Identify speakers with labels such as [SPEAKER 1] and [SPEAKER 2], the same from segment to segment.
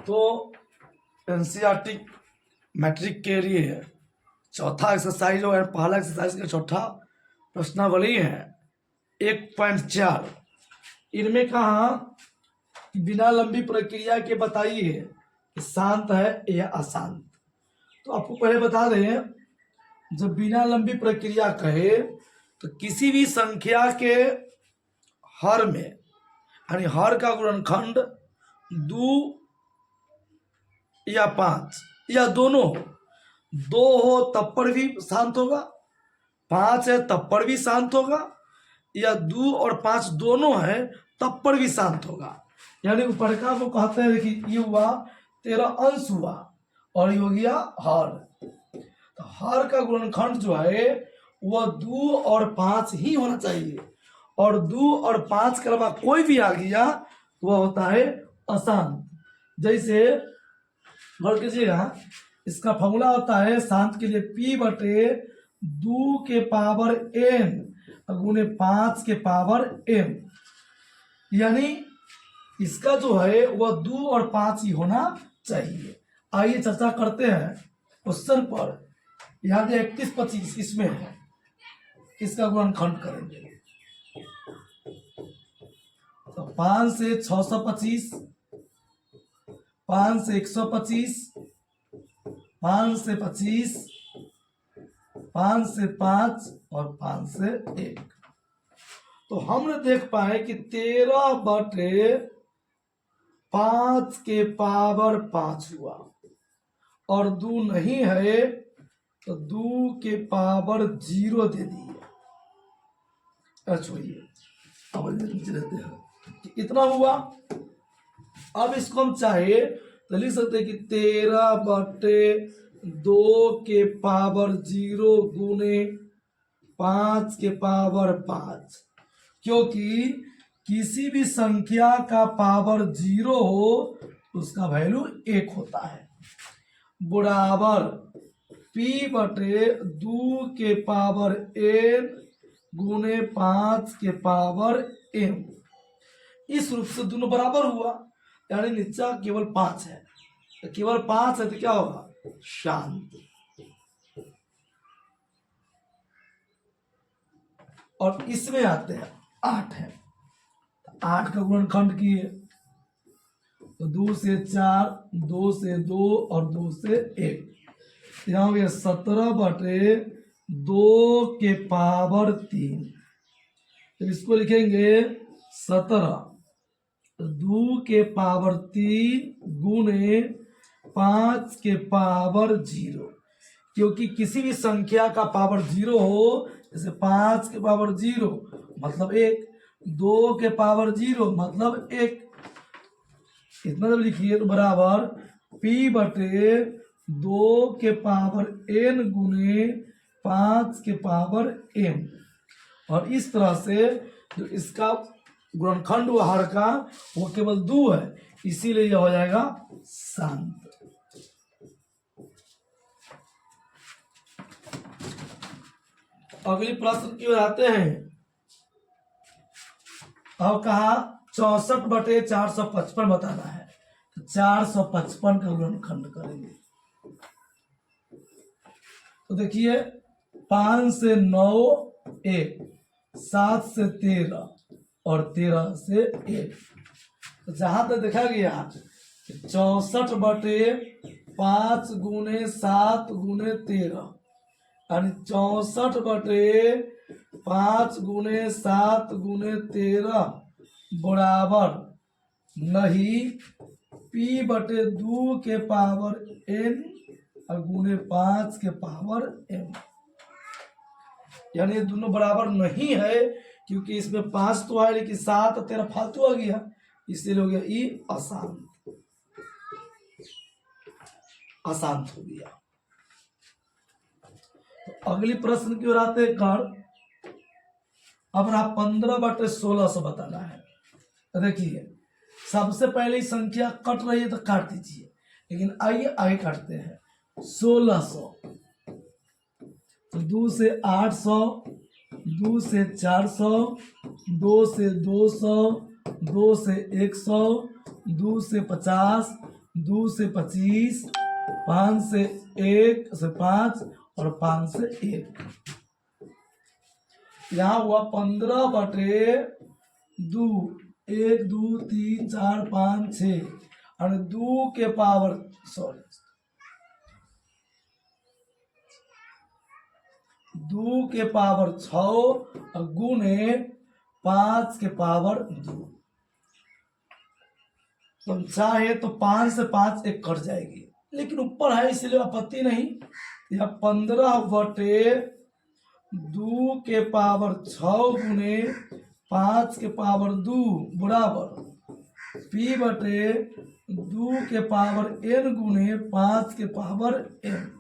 [SPEAKER 1] तो NCERT matric के लिए चौथा एक्सरसाइज और पहला एक्सरसाइज का चौथा प्रश्नावली है 1.4। इनमें कहा कि बिना लंबी प्रक्रिया के बताइए कि शांत है या अशांत। तो आपको पहले बता दें, जब बिना लंबी प्रक्रिया कहे तो किसी भी संख्या के हर में, यानी हर का गुणनखंड 2 या 5 या दोनों हो, 2 हो तब पर भी शांत होगा, 5 है तब पर भी शांत होगा, या 2 और 5 दोनों है तब पर भी शांत होगा। यानी ऊपर का वो कहते हैं कि ये हुआ तेरा अंश हुआ और ये हो गया हर। तो हर का गुणनखंड जो है वह 2 और 5 ही होना चाहिए, और 2 और 5 के अलावा कोई भी आ गया तो वह होता है अशांत। जैसे गौर कीजिएगा, इसका फॉर्मूला होता है शांत के लिए P/2 के पावर n गुने 5 के पावर m। यानी इसका जो है वह 2 और 5 ही होना चाहिए। आइए चर्चा करते हैं क्वेश्चन पर। यहाँ 31-25 इसमें है, इसका गुणनखंड करेंगे तो 5 से 625, 5 से 125, 5 से 25, 5 से 5 और 5 से 1। तो हमने देख पाए कि 13/5 के पावर 5 हुआ, और 2 नहीं है तो 2 के पावर 0 दे दिए। छोड़िए, अब नीचे रहते हैं, इतना हुआ। अब इसको हम चाहे तो लिख सकते हैं कि 13/2 के पावर 0 गुने 5 के पावर 5, क्योंकि किसी भी संख्या का पावर 0 हो उसका वैल्यू 1 होता है, बराबर P/2 के पावर n गुने 5 के पावर m। इस रूप से दोनों बराबर हुआ, यानी नीचा केवल 5 है, तो केवल 5 है तो क्या होगा, शांत। और इसमें आते हैं 8 है, 8 का गुणनखंड किए तो 2 से 4, 2 से 2 और 2 से 1। यहाँ हो गया 17/2 के पावर 3। तो इसको लिखेंगे 17/2 के पावर 3 गुने 5 के पावर 0, क्योंकि किसी भी संख्या का पावर 0 हो, जैसे 5 के पावर 0 मतलब 1, 2 के पावर 0 मतलब 1। इतना जब लिखिए तो बराबर P/2 के पावर n गुने 5 के पावर m। और इस तरह से जो इसका गुणनखंड हुआ हर का वो केवल 2 है, इसीलिए यह हो जाएगा शांत। अगली प्रश्न की ओर आते हैं। अब कहा 64/455 बताना है, तो 455 का गुणनखंड करेंगे। तो देखिए 5 से 9 1, 7 से 13 और 13 से 1। तो जहां तक देखा गया 64/5 गुने 7 गुने 13, यानी 64/5 गुने 7 गुने 13 बराबर नहीं P/2 के पावर n और गुने 5 के पावर m। यानी ये दोनों बराबर नहीं है, क्योंकि इसमें 5 तो है लेकिन 7 और 13 फालतू आ गया, इसलिए हो गया ये अशांत, अशांत हो गया। तो अगली प्रश्न की ओर आते कर। अब ना 15/1600 बताना है। तो देखिए सबसे पहले संख्या कट रही है तो काट दीजिए, लेकिन आइए आगे काटते हैं। 1600, तो 2 से 800, 2 से 400, 2 से 200, 2 से 100, 2 से 50, 2 से 25, 5 से 1 से 5 और 5 से 1। यहाँ हुआ 15/2। 1 2 3 4 5 6 और 2 के पावर 6 और गुने 5 के पावर 2। तो चाहे तो 5 से 5 एक कट जाएगी, लेकिन ऊपर है इसलिए आपत्ति नहीं। यह 15/2 के पावर 6 गुने 5 के पावर 2 बराबर p/2 के पावर n गुने 5 के पावर n।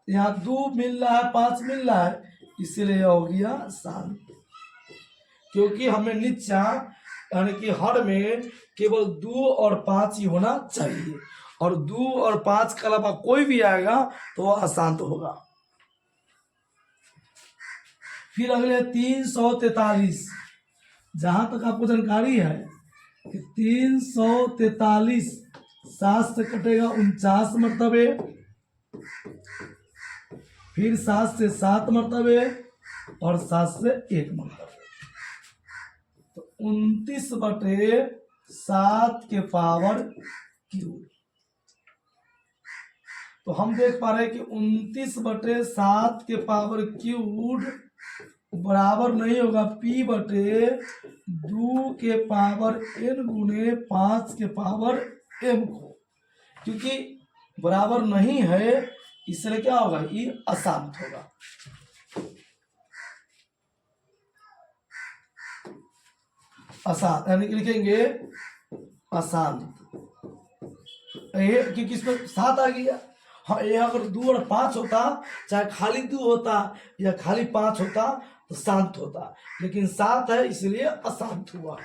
[SPEAKER 1] यहाँ 2 मिल रहा है, 5 मिल रहा है, इसीलिए हो गया शांत। क्योंकि हमें नीचा यानी कि हर में केवल 2 और 5 ही होना चाहिए, और 2 और 5 के अलावा कोई भी आएगा तो वह अशांत होगा। फिर अगले 343, जहां तक आपको जानकारी है कि 343 7 से कटेगा 49 मरतबे, फिर 7 से 7 मरतबे और 7 से 1 मरतबे, तो 29/7 के पावर क्यूब। तो हम देख पा रहे हैं कि 29/7 के पावर क्यूब बराबर नहीं होगा p/2 के पावर n गुने 5 के पावर m को, क्योंकि बराबर नहीं है इसलिए क्या होगा, ये अशांत होगा। अशांत यानी कि लिखेंगे अशांत, क्योंकि इसमें 7 आ गया। हाँ, ये अगर 2 और 5 होता, चाहे खाली 2 होता या खाली 5 होता तो शांत होता, लेकिन 7 है इसलिए अशांत हुआ।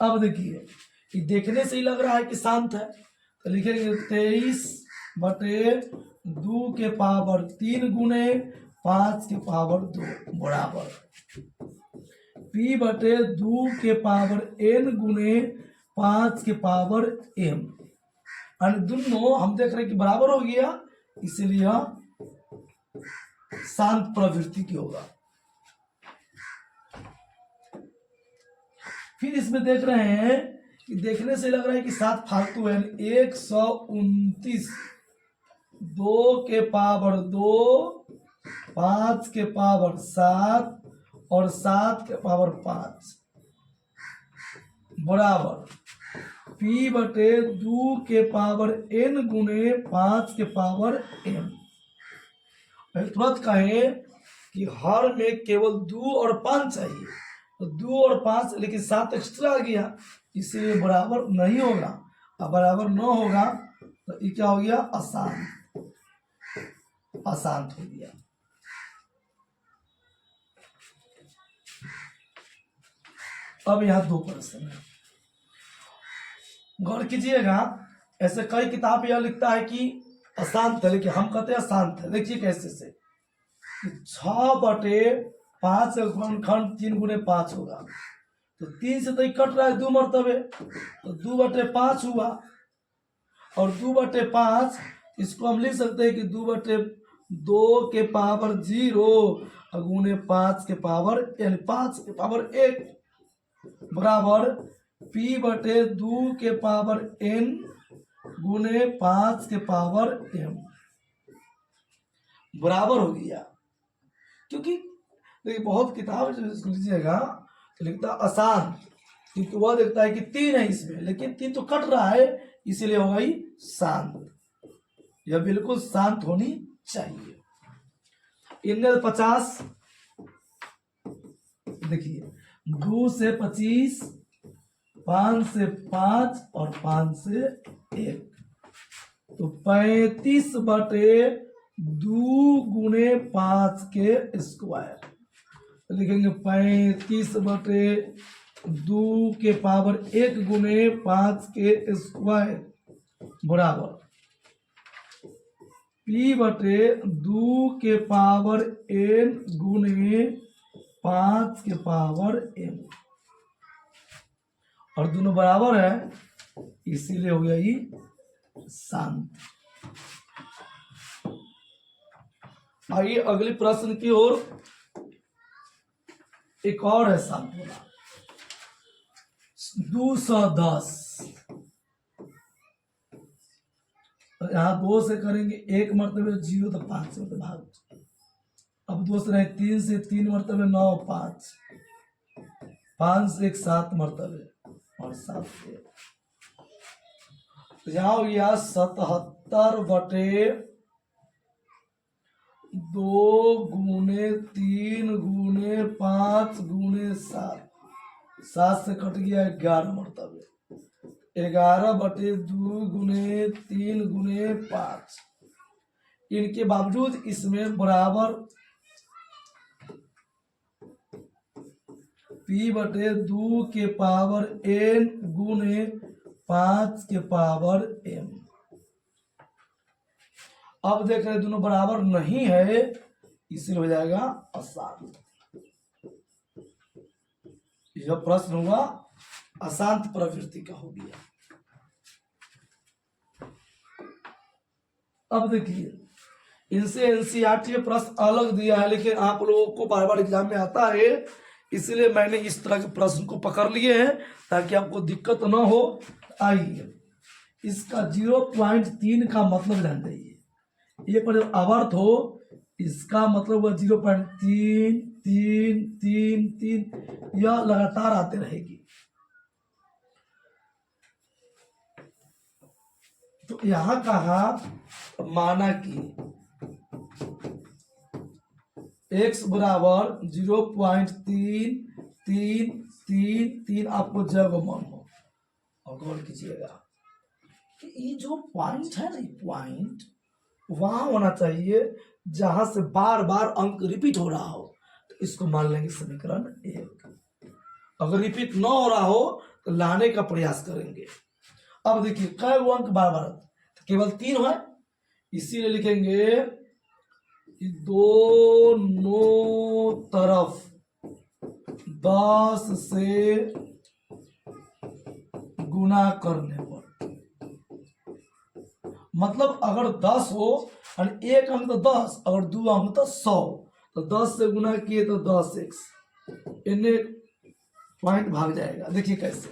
[SPEAKER 1] अब देखिए, ये देखने से ही लग रहा है कि शांत है, तो लिखेंगे 23/2 के पावर 3 गुने 5 के पावर 2 बराबर p/2 के पावर n गुने 5 के पावर m। और दोनों हम देख रहे हैं कि बराबर हो गया, इसलिए शांत प्रवृत्ति की होगा। फिर इसमें देख रहे हैं कि देखने से लग रहा है कि 7 फालतू है। 129 2 के पावर 2, 5 के पावर 7 और 7 के पावर 5 बराबर p/2 के पावर n गुने 5 के पावर m। तुरंत कहें कि हर में केवल 2 और 5 चाहिए, तो 2 और 5, लेकिन 7 एक्स्ट्रा आ गया, इसलिए बराबर नहीं होगा। अब बराबर न होगा तो ये क्या हो गया, अशांत, अशांत हो गया। अब यहाँ 2 प्रश्न है, गौर कीजिएगा। ऐसे कई किताब यह लिखता है कि अशांत है, लेकिन हम कहते हैं शांत है। देखिए कैसे से 6/5 खंड 3 गुने 5 होगा, तो 3 से तो ये कट रहा है 2 मरतबे, तो 2/5 हुआ, और 2/5 इसको हम लिख सकते हैं कि 2/2 के पावर 0 गुने 5 के पावर यानी 5 के पावर 1 बराबर p/2 के पावर n गुने 5 के पावर m बराबर हो गया। क्योंकि देखिए बहुत किताब जो लीजिएगा तो लिखता है आसान, क्योंकि वह देखता है कि 3 है इसमें, लेकिन 3 तो कट रहा है, इसीलिए होगा ही शांत। यह बिल्कुल शांत होनी चाहिए। इनमें 50 देखिए 2 से 25, 5 से 5 और 5 से 1, तो 35/2 गुने 5 के स्क्वायर, लिखेंगे 35/2 के पावर 1 गुने 5 के स्क्वायर बराबर p/2 के पावर n गुने 5 के पावर m। और दोनों बराबर है, इसीलिए हो गया ये शांत। आइए अगले प्रश्न की ओर। एक और है शांत वाला, 210। तो यहाँ 2 से करेंगे 1 मरतबे 0, तो 5 से मतलब भाग। अब 2 से रहे 3 से 3 मरतबे 9, 5 से 1 7 मरतबे और 7 से। तो यहाँ हो गया 77/2 गुने 3 गुने 5 गुने 7। 7 से कट गया 11 मरतबे। 11/2 गुने 3 गुने 5। इनके बावजूद इसमें बराबर p/2 के पावर n गुने 5 के पावर m। अब देख रहे दोनों बराबर नहीं है, इसलिए हो जाएगा अशांत। यह प्रश्न हुआ अशांत प्रवृत्ति का हो गया। अब देखिए इनसे एनसीईआरटी प्रश्न अलग दिया है, लेकिन आप लोगों को बार बार एग्जाम में आता है, इसलिए मैंने इस तरह के प्रश्न को पकड़ लिए हैं ताकि आपको दिक्कत ना हो। आइए इसका 0.3 का मतलब जान जाइए। ये पर आवर्त हो, इसका मतलब हुआ 0.3 3 3 3, यह लगातार आते रहेगी। तो यहां कहा माना कि x बराबर 0.333, आपको जब मन हो। और गौर कीजिएगा कि ये जो पॉइंट है ना, पॉइंट वहां होना चाहिए जहां से बार बार अंक रिपीट हो रहा हो, तो इसको मान लेंगे समीकरण 1। अगर रिपीट ना हो रहा हो तो लाने का प्रयास करेंगे। अब देखिए कई वो अंक बार बार, तो केवल 3 है, इसीलिए लिखेंगे कि दोनों तरफ 10 से गुना करने पर, मतलब अगर 10 हो और एक अंक तो 10, अगर 2 अंक तो 100, तो 10 से गुना किए तो 10x, इन्हें पॉइंट भाग जाएगा। देखिए कैसे,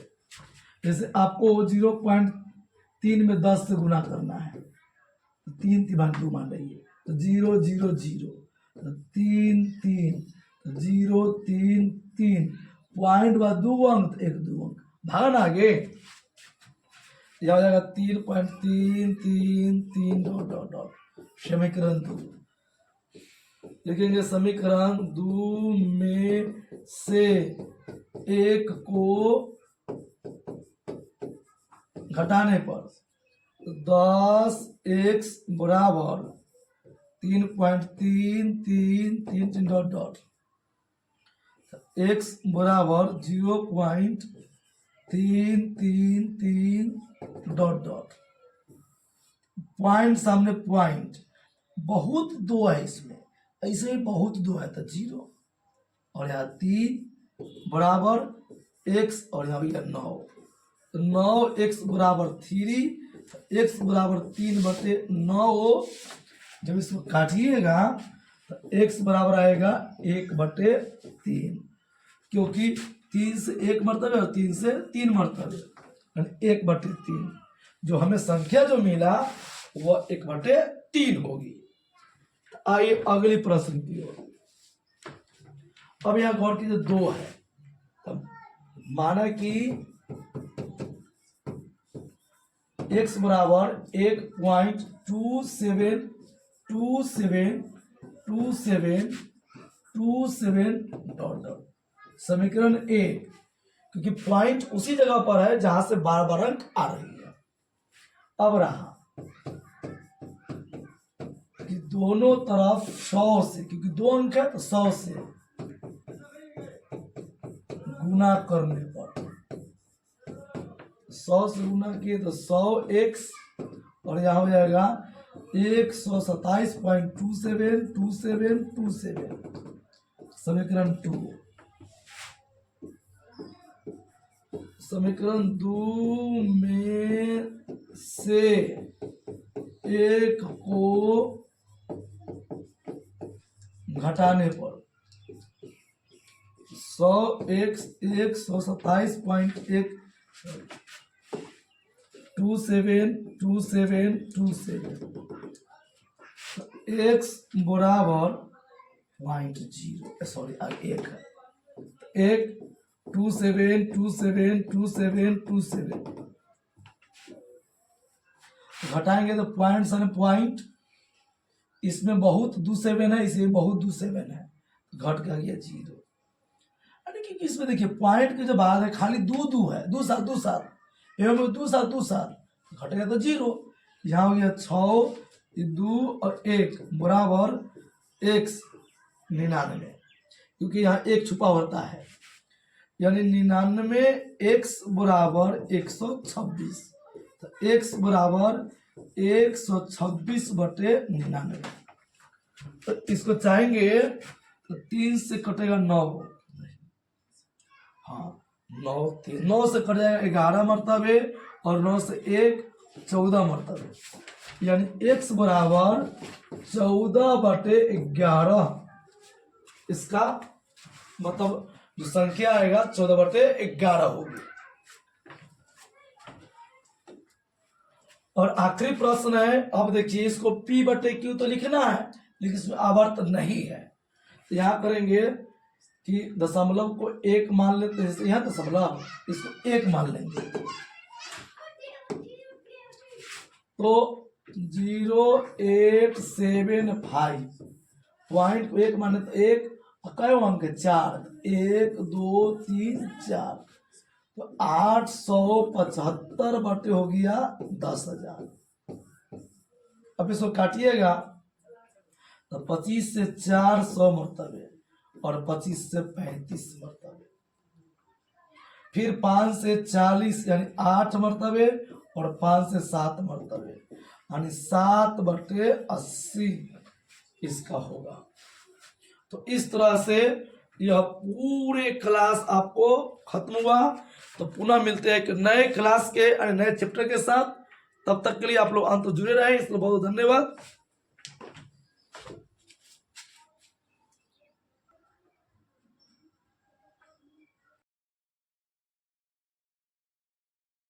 [SPEAKER 1] जैसे आपको 0.3 में 10 से गुना करना है, 3 3 2 मान रही है, तो 0 0 0, 3 3, 0 3 3, पॉइंट बाद 2 अंक, 1 2 अंक भागना आगे, यह हो जाएगा 3.333 डॉट डॉट डॉट। समीकरण 2 लिखेंगे, समीकरण 2 में से एक को घटाने पर 10x बराबर 3.333 डॉट डॉट, x बराबर 0.333 डॉट डॉट। पॉइंट सामने पॉइंट, बहुत 2 है इसमें, ऐसे ही बहुत 2 है तो 0, और यहाँ 3 बराबर x, और यहाँ भैया 9, तो 9x बराबर 3, x बराबर 3/9। जब इसको काटिएगा तो x बराबर आएगा 1/3, क्योंकि 3 से 1 मरतबे और 3 से 3 मरतबे, 1/3। जो हमें संख्या जो मिला वह 1/3 होगी। आइए अगली प्रश्न की ओर। अब यहां गौर कीजिए 2 है, तब माना कि x बराबर 1.272727 डॉट डॉट। समीकरण 1, क्योंकि पॉइंट उसी जगह पर है जहां से बार बार अंक आ रही है। अब रहा कि दोनों तरफ 100 से, क्योंकि 2 अंक है तो 100 से गुना करने पर, 100 से गुना किए तो 100x, और यहां हो जाएगा 127.2727। समीकरण 2 समीकरण 2 में से एक को घटाने पर 127.1 2727 x बराबर 0.0 सॉरी एक है एक 272727 घटाएंगे तो पॉइंट सन पॉइंट, इसमें बहुत 27 है, इसमें बहुत 27 है, घट का गया 0। यानी कि इसमें देखिए पॉइंट के जो बाद है खाली दो है, दो सात एवं दो सात घटेगा तो 0। यहाँ हो गया 6 2 और 1 बराबर x 99, क्योंकि यहाँ एक छुपा होता है, यानी 99 x बराबर 126, तो x बराबर 126/99। तो इसको चाहेंगे तो 3 से कटेगा 9, हाँ 9 से कट जाएगा 11 मरतबे और 9 से 1 14 मरतबे, यानी x बराबर 14/11। इसका मतलब जो संख्या आएगा 14/11 होगी। और आखिरी प्रश्न है, अब देखिए इसको p/q तो लिखना है, लेकिन इसमें आवर्त नहीं है, तो यहाँ करेंगे कि दशमलव को 1 मान लेते हैं, यहाँ दशमलव इसको 1 मान लेंगे, तो 0875 पॉइंट को 1 माने तो 1 कै अंक 4, 1 2 3 4, तो 875 बटे हो गया 10,000। अब इसको काटिएगा तो 25 से 400 मरतबे और 25 से 35 मरतबे, फिर 5 से 40 यानी 8 मरतबे और 5 से 7 मरतबे, यानी 7/80 इसका होगा। तो इस तरह से यह पूरे क्लास आपको खत्म हुआ। तो पुनः मिलते हैं एक नए क्लास के नए चैप्टर के साथ, तब तक के लिए आप लोग अंत जुड़े रहे, इसलिए बहुत धन्यवाद।